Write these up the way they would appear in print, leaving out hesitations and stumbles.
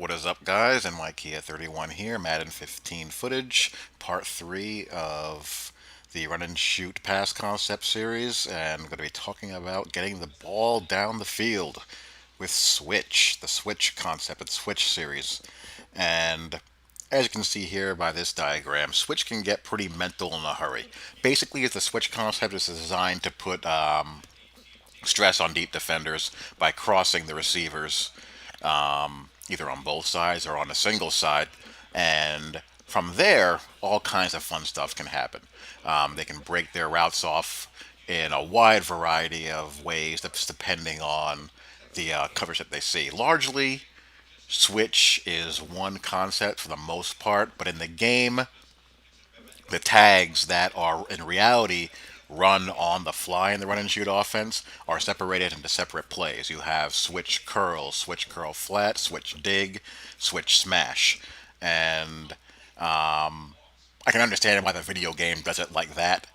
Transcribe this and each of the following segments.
What is up, guys? NYKia31 here, Madden 15 footage, part 3 of the run and shoot pass concept series, and I'm going to be talking about getting the ball down the field with Switch, the Switch concept, the Switch series. And as you can see here by this diagram, Switch can get pretty mental in a hurry. Basically, the Switch concept is designed to put stress on deep defenders by crossing the receivers either on both sides or on a single side. And from there, all kinds of fun stuff can happen. They can break their routes off in a wide variety of ways, that's depending on the coverage that they see. Largely, switch is one concept for the most part, but in the game, the tags that are in reality run on the fly in the run and shoot offense are separated into separate plays. You have switch curl flat, switch dig, switch smash. And I can understand why the video game does it like that,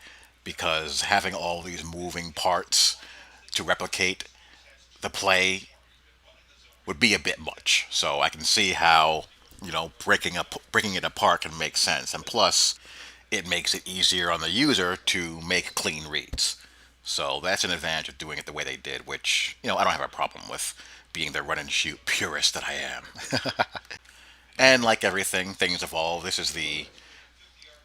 because having all these moving parts to replicate the play would be a bit much. So I can see how, breaking it apart can make sense. And plus, it makes it easier on the user to make clean reads. So that's an advantage of doing it the way they did, which, I don't have a problem with, being the run and shoot purist that I am. And like everything, things evolve. This is the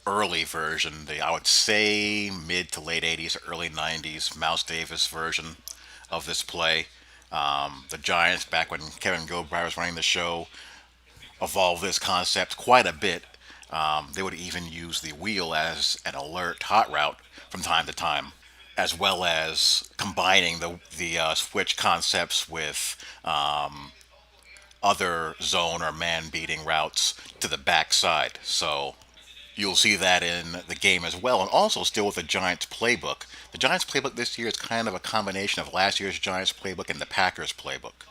early version, the I would say mid to late 80s, early 90s Mouse Davis version of this play. The Giants, back when Kevin Gilbride was running the show, evolved this concept quite a bit. They would even use the wheel as an alert hot route from time to time, as well as combining the switch concepts with other zone or man beating routes to the backside. So you'll see that in the game as well, and also still with the Giants playbook. The Giants playbook this year is kind of a combination of last year's Giants playbook and the Packers playbook.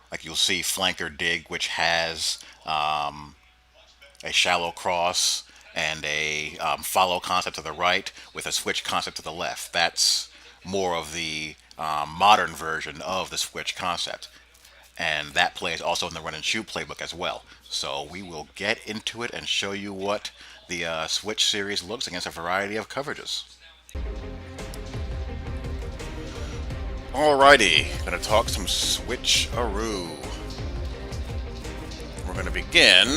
Like you'll see flanker dig, which has a shallow cross and a follow concept to the right with a switch concept to the left. That's more of the modern version of the switch concept. And that plays also in the run and shoot playbook as well. So we will get into it and show you what the switch series looks against a variety of coverages. Alrighty, gonna talk some switch-aroo. We're gonna begin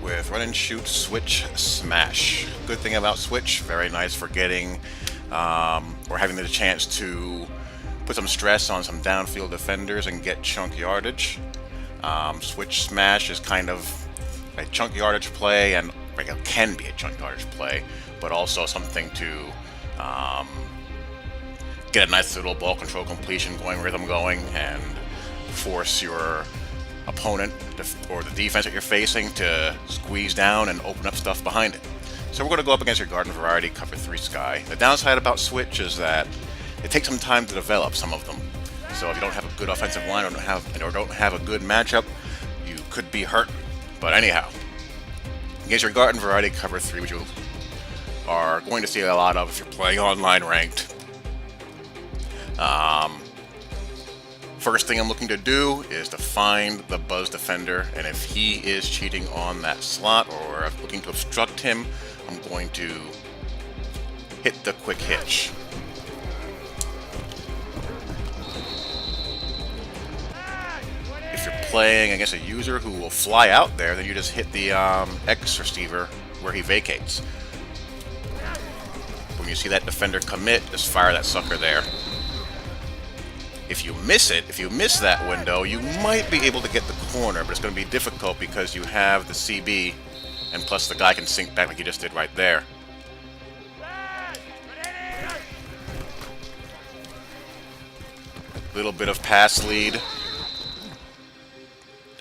with run and shoot switch smash. Good thing about switch, very nice for getting or having the chance to put some stress on some downfield defenders and get chunk yardage. Switch smash is kind of a chunk yardage play, and it can be a chunk yardage play, but also something to get a nice little ball control completion going, rhythm going, and force your opponent or the defense that you're facing to squeeze down and open up stuff behind it. So we're going to go up against your garden variety cover 3 sky. The downside about switch is that it takes some time to develop some of them. So if you don't have a good offensive line or don't have a good matchup, you could be hurt. But anyhow, against your garden variety cover 3, which you are going to see a lot of if you're playing online ranked. First thing I'm looking to do is to find the buzz defender, and if he is cheating on that slot or looking to obstruct him, I'm going to hit the quick hitch. If you're playing against a user who will fly out there, then you just hit the X receiver where he vacates. When you see that defender commit, just fire that sucker there. If you miss it, if you miss that window, you might be able to get the corner, but it's going to be difficult because you have the CB, and plus the guy can sink back like he just did right there. Little bit of pass lead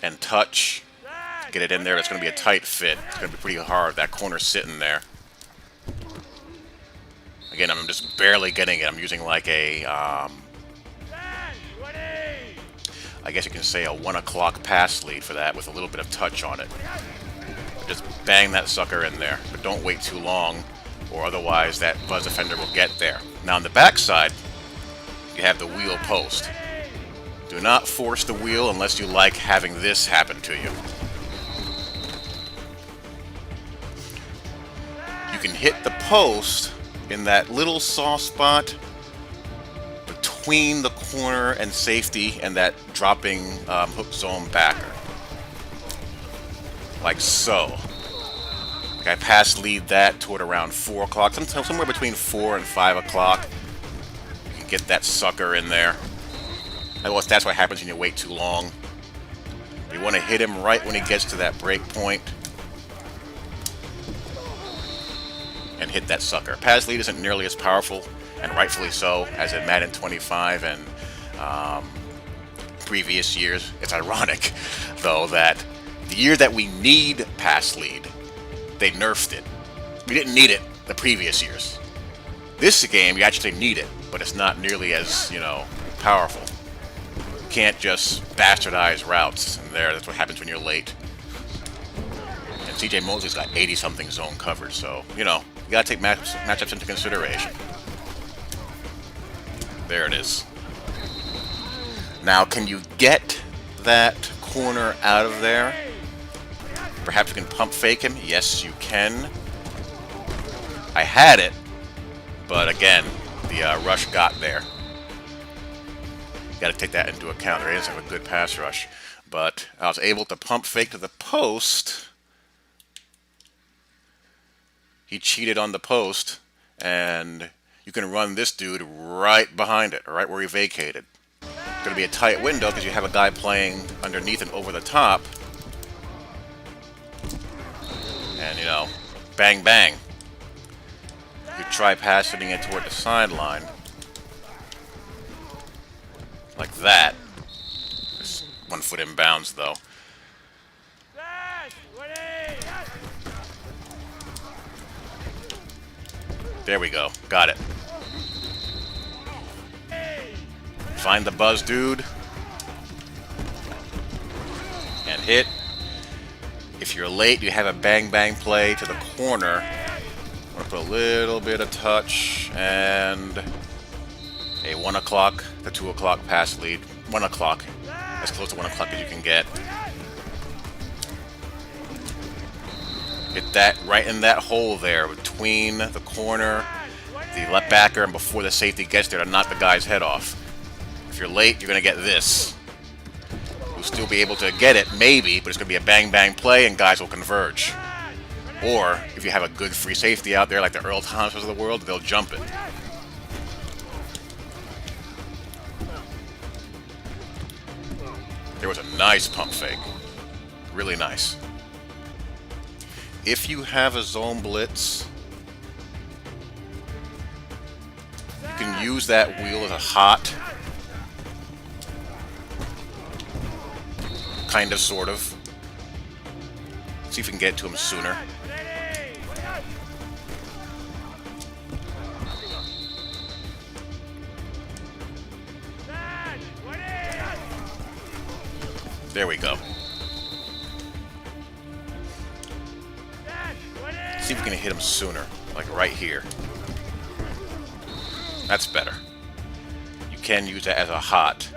and touch. Get it in there. That's going to be a tight fit. It's going to be pretty hard. That corner's sitting there. Again, I'm just barely getting it. I'm using like a I guess you can say a 1 o'clock pass lead for that with a little bit of touch on it. Just bang that sucker in there, but don't wait too long, or otherwise that buzz defender will get there. Now on the backside, you have the wheel post. Do not force the wheel unless you like having this happen to you. You can hit the post in that little soft spot between the corner and safety and that dropping hook zone backer. Like so. Like I pass lead that toward around 4 o'clock, somewhere between 4 and 5 o'clock. You can get that sucker in there. That's what happens when you wait too long. You want to hit him right when he gets to that break point. And hit that sucker. Pass lead isn't nearly as powerful, and rightfully so, as in Madden 25 and previous years. It's ironic, though, that the year that we need pass lead, they nerfed it. We didn't need it the previous years. This game, you actually need it, but it's not nearly as, powerful. You can't just bastardize routes, and that's what happens when you're late. And CJ Mosley's got 80-something zone coverage, so, you gotta take matchups into consideration. There it is. Now, can you get that corner out of there? Perhaps you can pump fake him? Yes, you can. I had it, but again, the rush got there. Got to take that into account. They doesn't have a good pass rush, but I was able to pump fake to the post. He cheated on the post, and you can run this dude right behind it, right where he vacated. It's going to be a tight window because you have a guy playing underneath and over the top. And, bang, bang. You try passing it toward the sideline. Like that. It's 1 foot in bounds, though. There we go. Got it. Find the buzz dude. And hit. If you're late, you have a bang-bang play to the corner. I'm going to put a little bit of touch and a 1 o'clock to 2 o'clock pass lead. 1 o'clock. As close to 1 o'clock as you can get. Hit that right in that hole there between the corner, the left backer, and before the safety gets there to knock the guy's head off. If you're late, you're going to get this. You'll still be able to get it, maybe, but it's going to be a bang-bang play and guys will converge. Or, if you have a good free safety out there like the Earl Thomases of the world, they'll jump it. There was a nice pump fake. Really nice. If you have a zone blitz, you can use that wheel as a hot. Kind of, sort of. See if we can get to him sooner. There we go. See if we can hit him sooner, like right here. That's better. You can use that as a hot.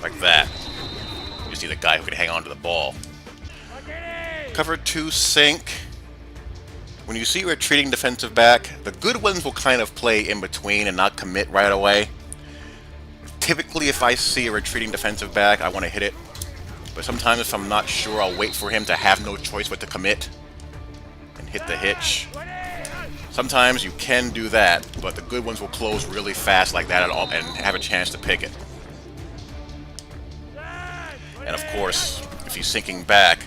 Like that. You just need a guy who can hang on to the ball. Cover 2 sink. When you see a retreating defensive back, the good ones will kind of play in between and not commit right away. Typically, if I see a retreating defensive back, I want to hit it. But sometimes if I'm not sure, I'll wait for him to have no choice but to commit and hit the hitch. Sometimes you can do that, but the good ones will close really fast like that and have a chance to pick it. And of course, if he's sinking back,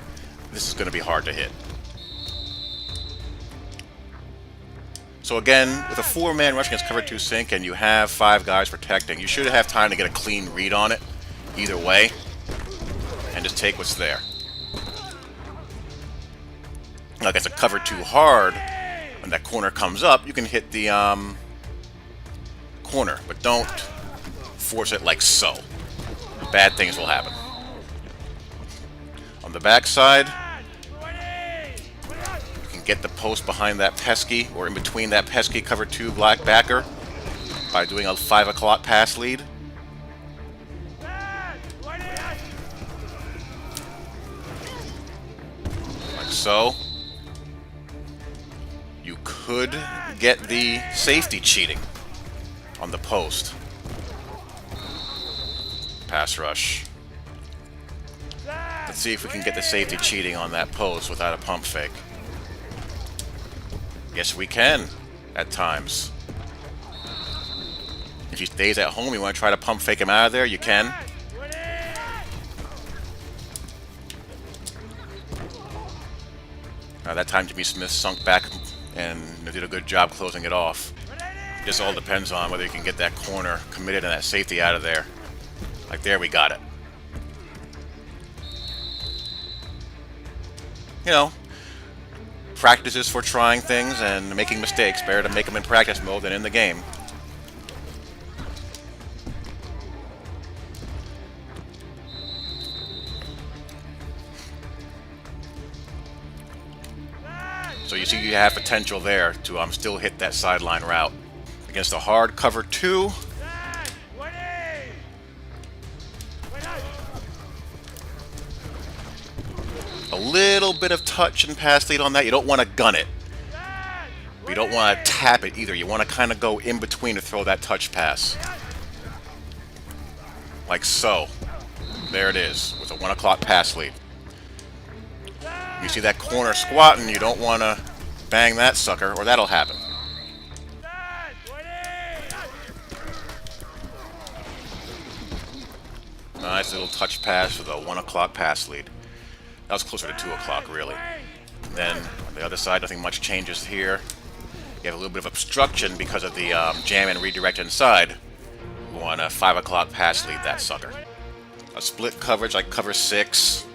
this is going to be hard to hit. So again, with a 4-man rush against cover 2 sink and you have 5 guys protecting, you should have time to get a clean read on it either way and just take what's there. Like as a cover 2 hard, when that corner comes up, you can hit the corner, but don't force it like so. Bad things will happen. On the backside, you can get the post behind that pesky, or in between that pesky cover 2 black backer. by doing a 5 o'clock pass lead. Like so. You could get the safety cheating on the post. Pass rush. Let's see if we can get the safety cheating on that post without a pump fake. Yes, we can, at times. If he stays at home, you want to try to pump fake him out of there, you can. That time Jimmy Smith sunk back and did a good job closing it off. Just all depends on whether you can get that corner committed and that safety out of there. Like there, we got it. You know, practice is for trying things and making mistakes. Better to make them in practice mode than in the game. So you see you have potential there to still hit that sideline route. Against a hard cover 2. A little bit of touch and pass lead on that. You don't want to gun it. But you don't want to tap it either. You want to kind of go in between to throw that touch pass. Like so. There it is, with a 1 o'clock pass lead. You see that corner squatting, you don't want to bang that sucker, or that'll happen. Nice little touch pass with a 1 o'clock pass lead. That was closer to 2 o'clock, really. And then on the other side, nothing much changes here. You have a little bit of obstruction because of the jam and redirect inside. You want a 5 o'clock pass lead, that sucker. A split coverage like cover 6.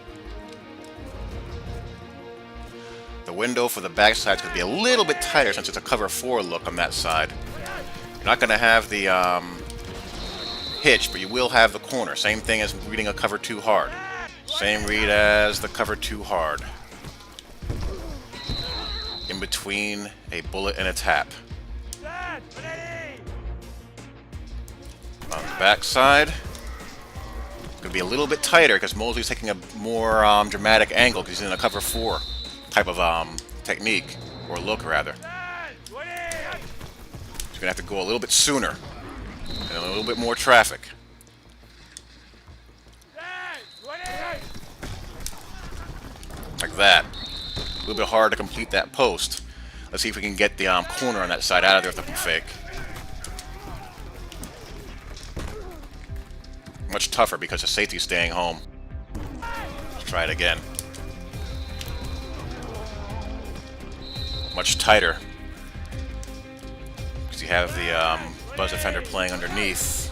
The window for the backside is going to be a little bit tighter since it's a cover 4 look on that side. You're not going to have the hitch, but you will have the corner. Same thing as reading a cover 2 hard. Same read as the cover 2 hard. In between a bullet and a tap. On the backside, it's going to be a little bit tighter because Mosley's taking a more dramatic angle because he's in a cover 4 type of technique, or look rather. He's going to have to go a little bit sooner and a little bit more traffic. Like that. A little bit hard to complete that post. Let's see if we can get the corner on that side out of there with the fake. Much tougher because the safety's staying home. Let's try it again. Much tighter because you have the buzz defender playing underneath.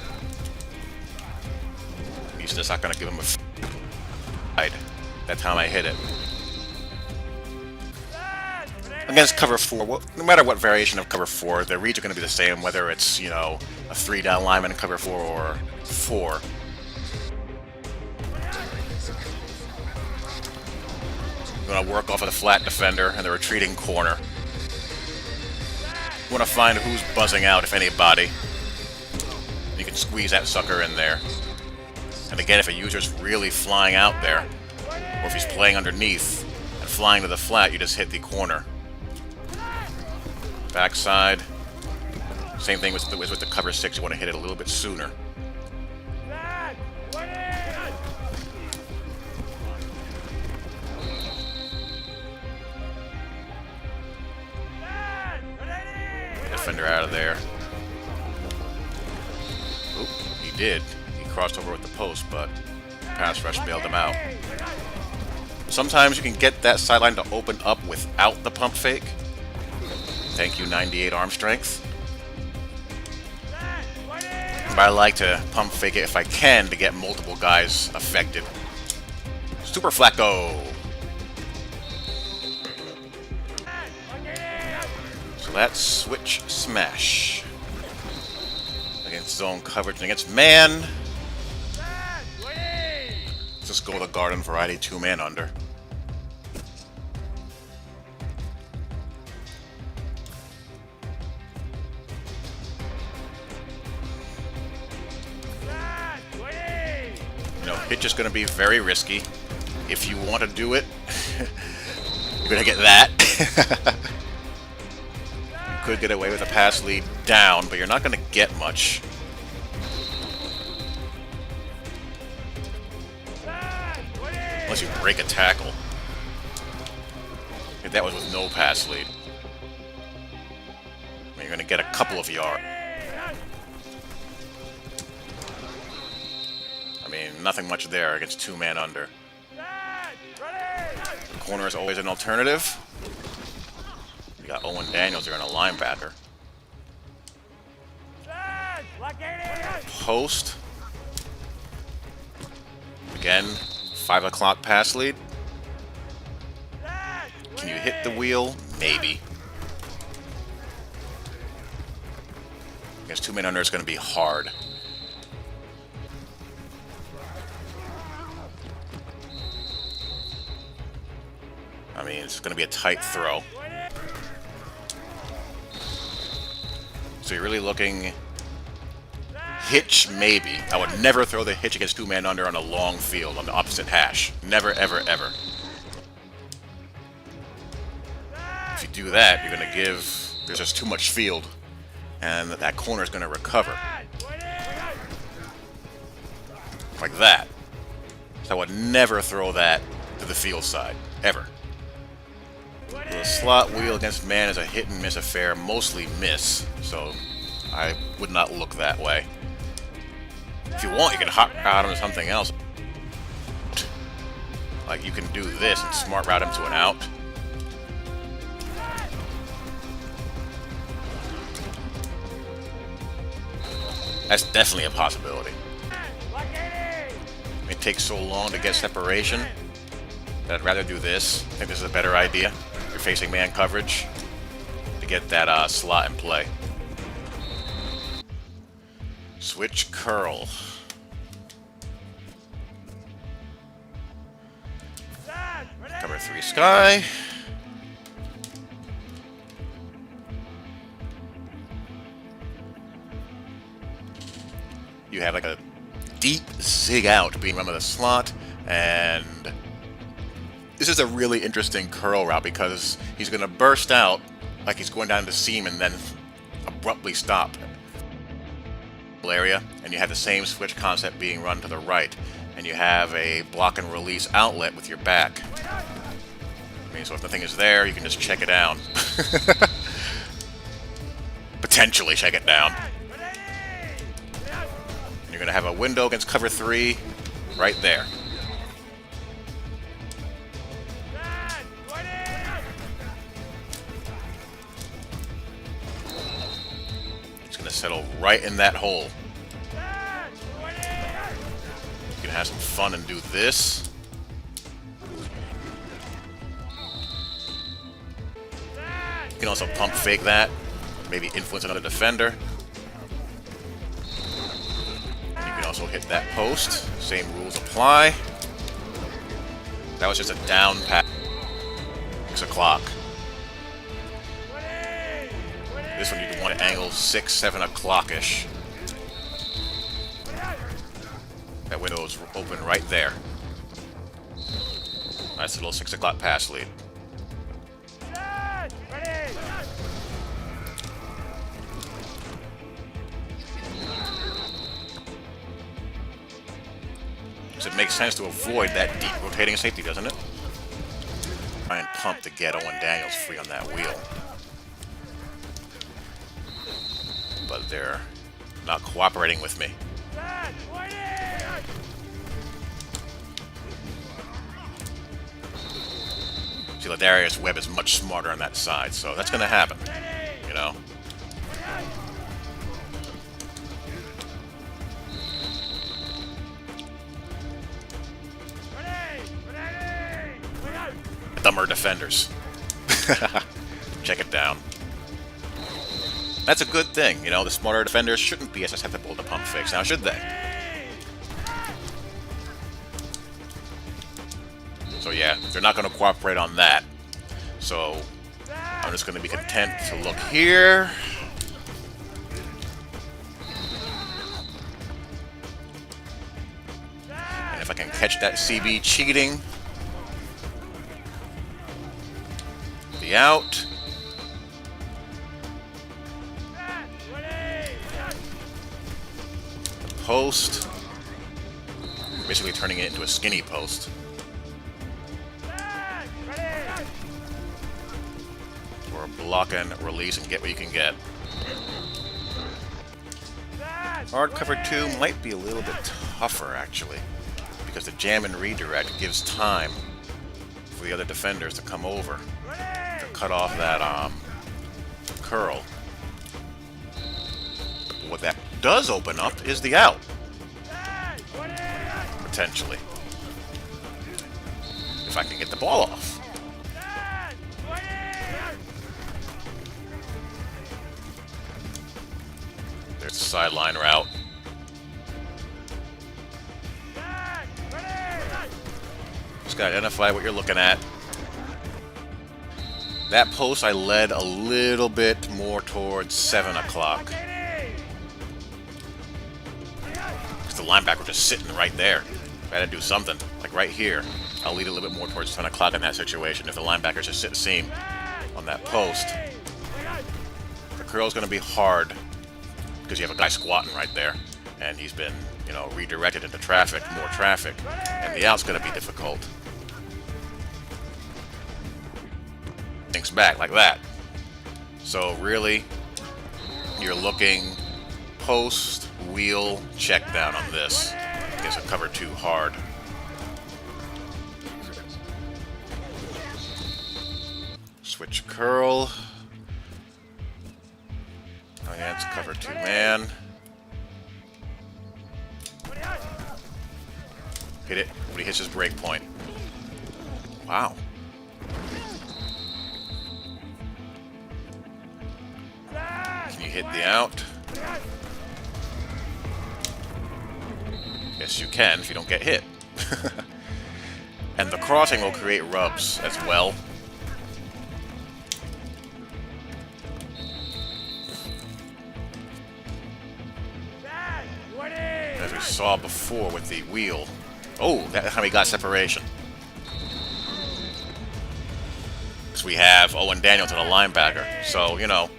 He's just not going to give him a side. That time I hit it. Against cover 4, no matter what variation of cover 4, the reads are going to be the same, whether it's, you know, a 3 down lineman in cover 4 or 4. You want to work off of the flat defender and the retreating corner. You want to find who's buzzing out, if anybody. You can squeeze that sucker in there. And again, if a user's really flying out there, or if he's playing underneath and flying to the flat, you just hit the corner. Backside. Same thing with the cover 6. You want to hit it a little bit sooner. Defender out of there. Oop, he did. He crossed over with the post, but pass rush bailed him out. Sometimes you can get that sideline to open up without the pump fake. Thank you, 98 arm strength. But I like to pump fake it if I can to get multiple guys affected. Super Flacco. So that's switch smash. Against zone coverage and against man. Let's just go with a garden variety 2-man under. Hitch is going to be very risky. If you want to do it, you're going to get that. You could get away with a pass lead down, but you're not going to get much. Unless you break a tackle. If that was with no pass lead. You're going to get a couple of yards. I mean, nothing much there against two-man under. The corner is always an alternative. You got Owen Daniels there in a linebacker. Post. Again, 5 o'clock pass lead. Can you hit the wheel? Maybe. Against two-man under, it's going to be hard. I mean, it's going to be a tight throw. So you're really looking... Hitch, maybe. I would never throw the hitch against two-man under on a long field on the opposite hash. Never, ever, ever. If you do that, you're going to give... There's just too much field. And that corner is going to recover. Like that. So I would never throw that to the field side. Ever. The slot wheel against man is a hit and miss affair. Mostly miss. So I would not look that way. If you want, you can hot route him to something else. Like you can do this and smart route him to an out. That's definitely a possibility. It takes so long to get separation that I'd rather do this. I think this is a better idea. You're facing man coverage to get that slot in play. Switch curl. Cover 3 sky. You have like a deep zig out being run with a slot, and this is a really interesting curl route because he's going to burst out like he's going down the seam and then abruptly stop area, and you have the same switch concept being run to the right, and you have a block and release outlet with your back. I mean, so if nothing is there, you can just check it down. Potentially check it down. And you're going to have a window against cover 3 right there. Settle right in that hole. You can have some fun and do this. You can also pump fake that, maybe influence another defender. You can also hit that post. Same rules apply. That was just a down pass. 6 o'clock. This one you'd want to angle 6, 7 o'clock-ish. That window is open right there. Nice little 6 o'clock pass lead. So it makes sense to avoid that deep rotating safety, doesn't it? Try and pump to get Owen Daniels free on that wheel. But they're not cooperating with me. See, Ladarius Webb is much smarter on that side, so that's going to happen, you know? Dumber defenders. Check it down. That's a good thing, you know, the smarter defenders shouldn't be as susceptible to pump fakes, now should they? So yeah, they're not going to cooperate on that. So I'm just going to be content to look here. And if I can catch that CB cheating. The out. The post. Basically turning it into a skinny post. Or block and release and get what you can get. Hard cover 2 might be a little bit tougher, actually, because the jam and redirect gives time for the other defenders to come over to cut off that curl. What that does open up is the out, potentially, if I can get the ball off. There's the sideline route. Just gotta identify what you're looking at. That post I led a little bit more towards 7 o'clock. Because the linebacker was just sitting right there. I had to do something, like right here. I'll lead a little bit more towards 10 o'clock in that situation if the linebacker's just sitting seam on that post. The curl's gonna be hard because you have a guy squatting right there, and he's been, you know, redirected into traffic, more traffic, and the out's going to be difficult. Thinks back like that. So really, you're looking post, wheel, check down on this. It's a cover 2 hard. Switch curl. It's cover 2 man. Hit it when he hits his break point. Wow. Can you hit the out? Yes, you can if you don't get hit. And the crossing will create rubs as well. As we saw before with the wheel. Oh, that's how we got separation. Because we have Owen Daniels and a linebacker. So, you know,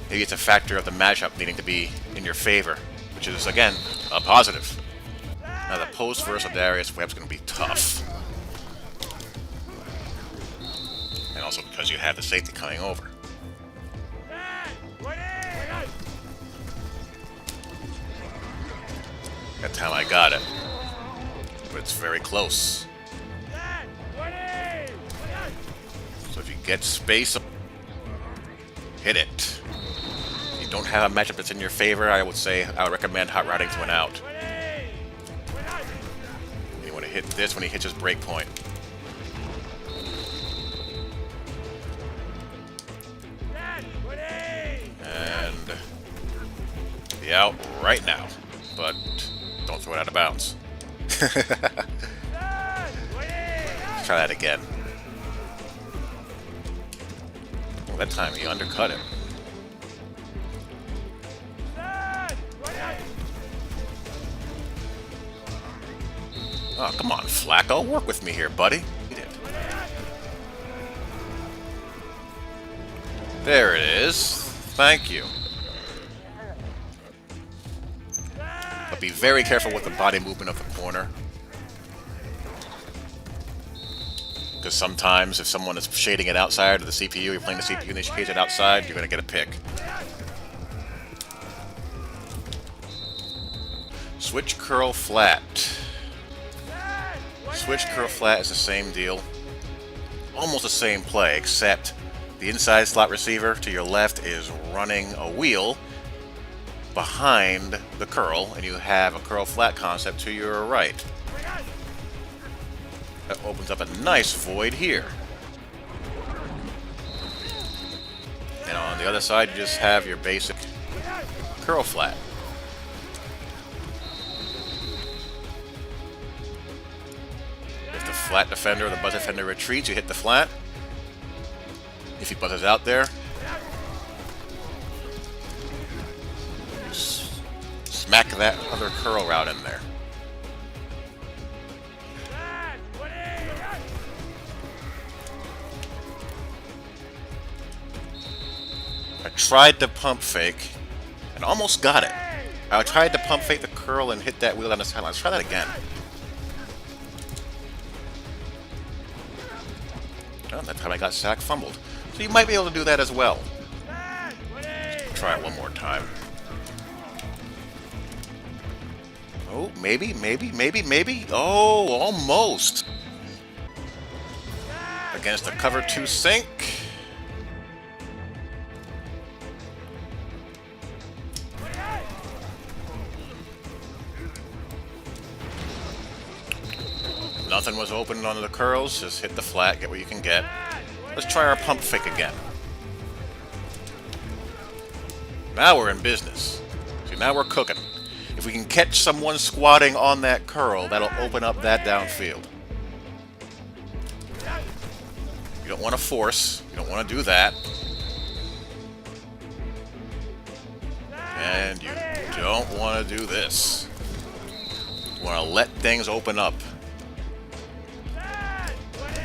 maybe it's a factor of the matchup needing to be in your favor, which is, again, a positive. Now, the post versus Darius Webb's going to be tough. And also because you have the safety coming over. That time I got it. But it's very close. So if you get space, hit it. If you don't have a matchup that's in your favor, I would recommend hot routing to an out. You want to hit this when he hits his break point. And the out right now. But don't throw it out of bounds. Try that again. Well, that time he undercut him. Oh, come on, Flacco. Work with me here, buddy. He did. There it is. Thank you. But be very careful with the body movement of the corner. Because sometimes if someone is shading it outside of the CPU, you're playing the CPU and they shade it outside, you're going to get a pick. Switch curl flat. Switch curl flat is the same deal. Almost the same play, except the inside slot receiver to your left is running a wheel behind the curl, and you have a curl flat concept to your right. That opens up a nice void here. And on the other side, you just have your basic curl flat. If the flat defender or the buzz defender retreats, you hit the flat. If he buzzes out there, you smack that other curl route in there. tried to pump fake and almost got it. I tried to pump fake the curl and hit that wheel down the sideline. Let's try that again. Oh, that time I got sack fumbled. So you might be able to do that as well. Try it one more time. Oh, maybe. Oh, almost. Against the cover 2 sink. Nothing was open on the curls. Just hit the flat, get what you can get. Let's try our pump fake again. Now we're in business. See, now we're cooking. If we can catch someone squatting on that curl, that'll open up that downfield. You don't want to force. You don't want to do that. And you don't want to do this. You want to let things open up.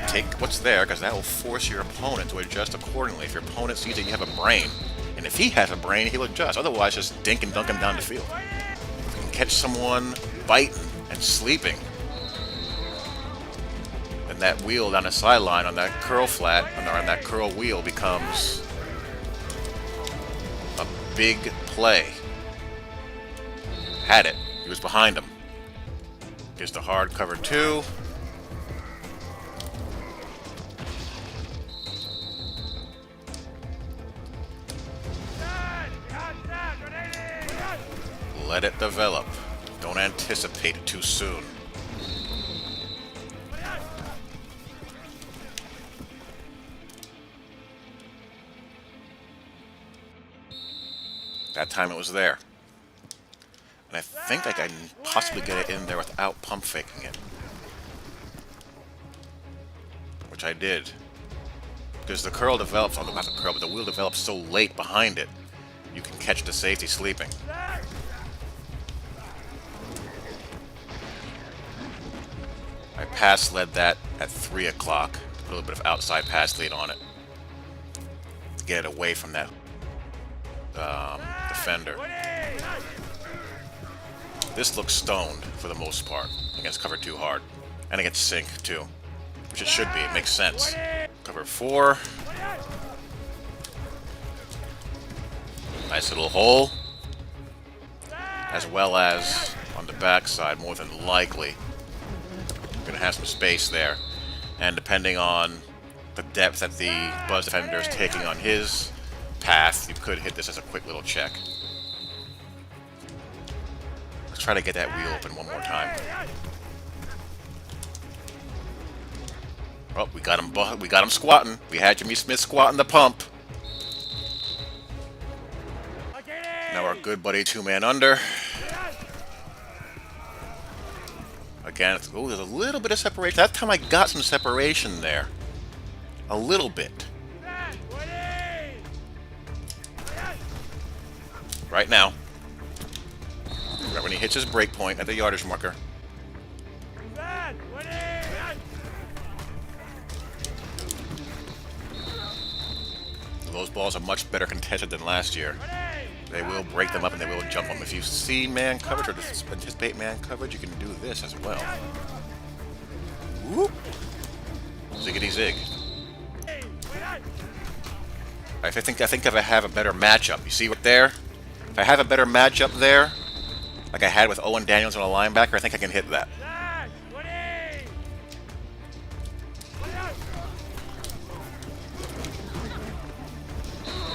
Take what's there, because that will force your opponent to adjust accordingly. If your opponent sees that you have a brain, and if he has a brain, he'll adjust. Otherwise, just dink and dunk him down the field. If you can catch someone biting and sleeping, then that wheel down the sideline on that curl flat, or on that curl wheel, becomes a big play. Had it. He was behind him. Gets the hard cover 2. Let it develop. Don't anticipate it too soon. That time it was there. And I think I can possibly get it in there without pump faking it. Which I did. Because the curl develops, not the curl, but the wheel develops so late behind it, you can catch the safety sleeping. I pass led that at 3 o'clock. Put a little bit of outside pass lead on it. To get it away from that defender. This looks stoned for the most part against cover 2 hard. And against sink too. Which it should be. It makes sense. Cover 4. Nice little hole. As well as on the backside, more than likely. Going to have some space there, and depending on the depth that the Buzz defender is taking on his path, you could hit this as a quick little check. Let's try to get that wheel open one more time. Oh, we got him squatting. We had Jimmy Smith squatting the pump. Now our good buddy 2-man under. Again, oh, there's a little bit of separation. That time I got some separation there. A little bit. Right now. Right when he hits his break point at the yardage marker. Those balls are much better contested than last year. They will break them up and they will jump them. If you see man coverage or anticipate man coverage, you can do this as well. Whoop! Ziggity zig. I think if I have a better matchup, you see what there? If I have a better matchup there, like I had with Owen Daniels on a linebacker, I think I can hit that.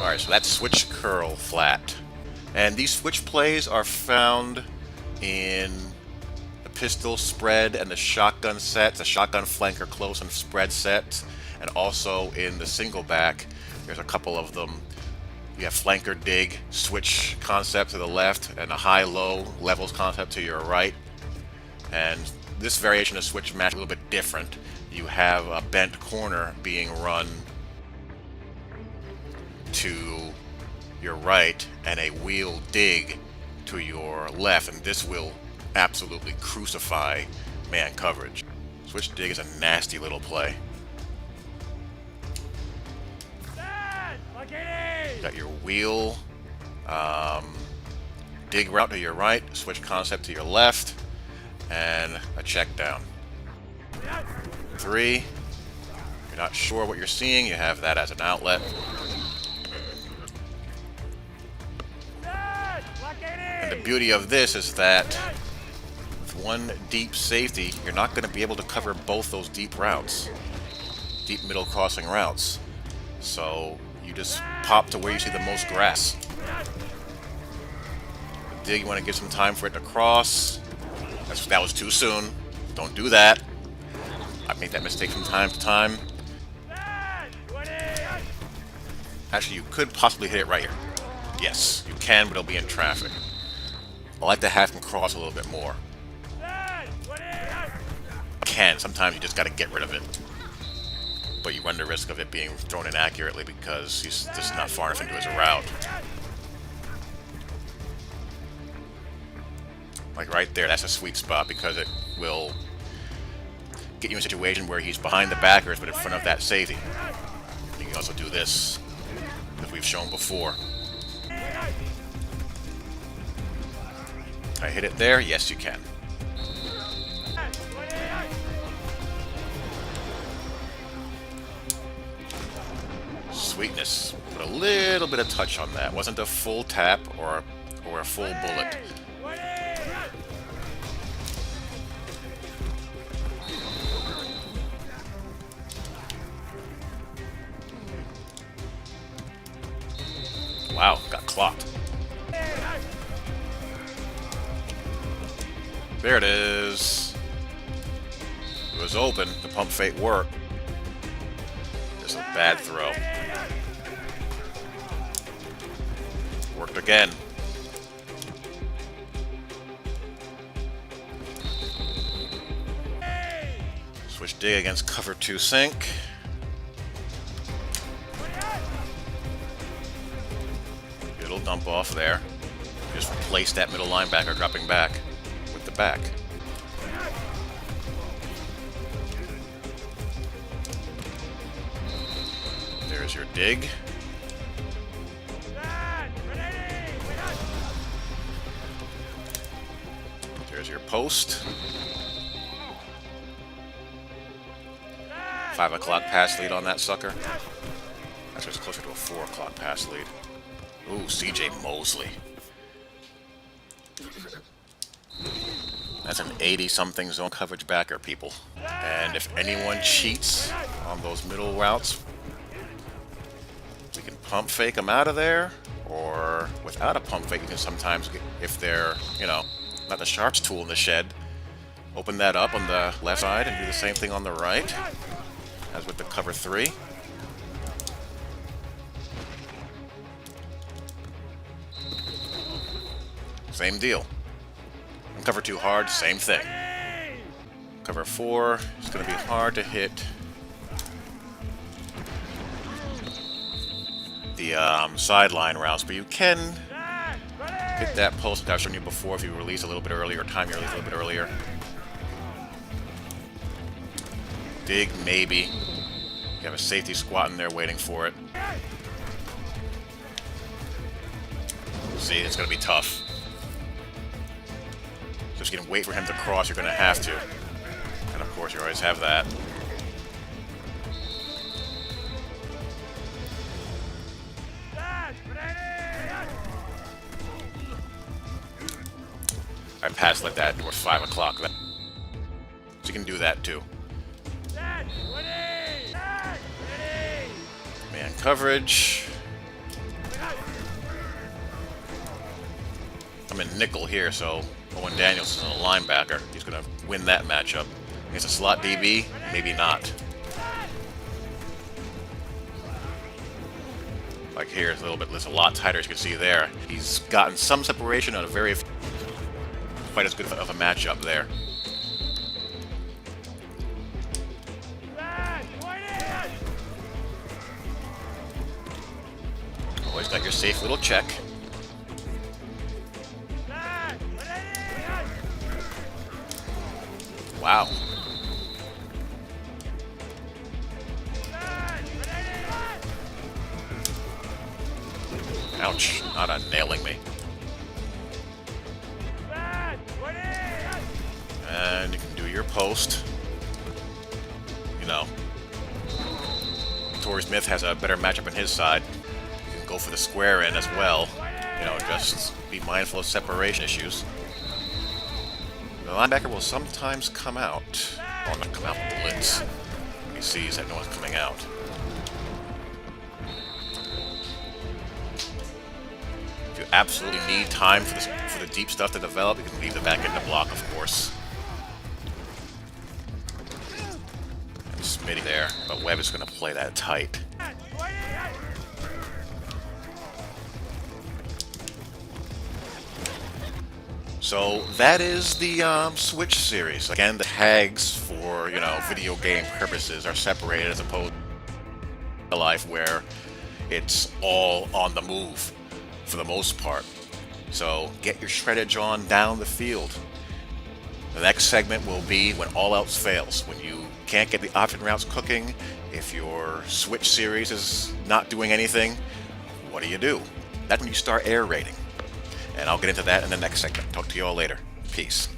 Alright, so that's switch curl flat. And these switch plays are found in the pistol spread and the shotgun sets, the shotgun flanker close and spread sets, and also in the single back. There's a couple of them. You have flanker dig, switch concept to the left, and a high-low levels concept to your right. And this variation of switch match is a little bit different. You have a bent corner being run to your right and a wheel dig to your left, and this will absolutely crucify man coverage. Switch dig is a nasty little play. Got your wheel, dig route to your right, switch concept to your left, and a check down. 3. You're not sure what you're seeing, you have that as an outlet. And the beauty of this is that with one deep safety, you're not going to be able to cover both those deep routes, deep middle crossing routes. So you just pop to where you see the most grass. The dig, you want to give some time for it to cross. That was too soon. Don't do that. I make that mistake from time to time. Actually, you could possibly hit it right here. Yes, you can, but it'll be in traffic. I like to have him cross a little bit more. Can. Sometimes you just got to get rid of it. But you run the risk of it being thrown in accurately because he's just not far enough into his route. Like right there, that's a sweet spot because it will get you in a situation where he's behind the backers but in front of that safety. You can also do this, as we've shown before. Can I hit it there? Yes, you can. Sweetness. Put a little bit of touch on that. Wasn't a full tap or a full bullet. Wow, got clocked. There it is. It was open. The pump fake worked. Just a bad throw. Worked again. Switch dig against cover 2 sink. It'll dump off there. Just replace that middle linebacker dropping back with the back. There's your dig. There's your post. 5 o'clock pass lead on that sucker. That's just closer to a 4 o'clock pass lead. Ooh, CJ Mosley. That's an 80-something zone coverage backer, people. And if anyone cheats on those middle routes, we can pump fake them out of there, or without a pump fake, you can sometimes, if they're, you know, not the sharps tool in the shed, open that up on the left side and do the same thing on the right, as with the cover 3. Same deal. And cover 2 hard, same thing. Cover 4 is going to be hard to hit the sideline routes, but you can hit that post that I've shown you before if you release a little bit earlier, or time your release a little bit earlier. Dig, maybe. You have a safety squatting there waiting for it. See, it's going to be tough. Just gonna wait for him to cross, you're gonna have to. And of course you always have that. I passed like that towards 5 o'clock. So you can do that too. Man coverage. I'm in nickel here, so Owen Daniels is a linebacker. He's going to win that matchup. Against a slot DB, maybe not. Like here, it's a lot tighter, as you can see there. He's gotten some separation on a very quite as good of a matchup there. Always got your safe little check. Wow. kind of nailing me. And you can do your post. You know, Torrey Smith has a better matchup on his side. You can go for the square in as well. You know, just be mindful of separation issues. The linebacker will sometimes come out. Or not come out with the blitz. He sees that no one's coming out. If you absolutely need time for the deep stuff to develop, you can leave the back end to block, of course. And Smitty there, but Webb is going to play that tight. So that is the Switch series. Again, the tags for, you know, video game purposes are separated as opposed to life where it's all on the move for the most part. So get your shreddage on down the field. The next segment will be when all else fails. When you can't get the option routes cooking, if your Switch series is not doing anything, what do? That's when you start air raiding. And I'll get into that in the next segment. Talk to you all later. Peace.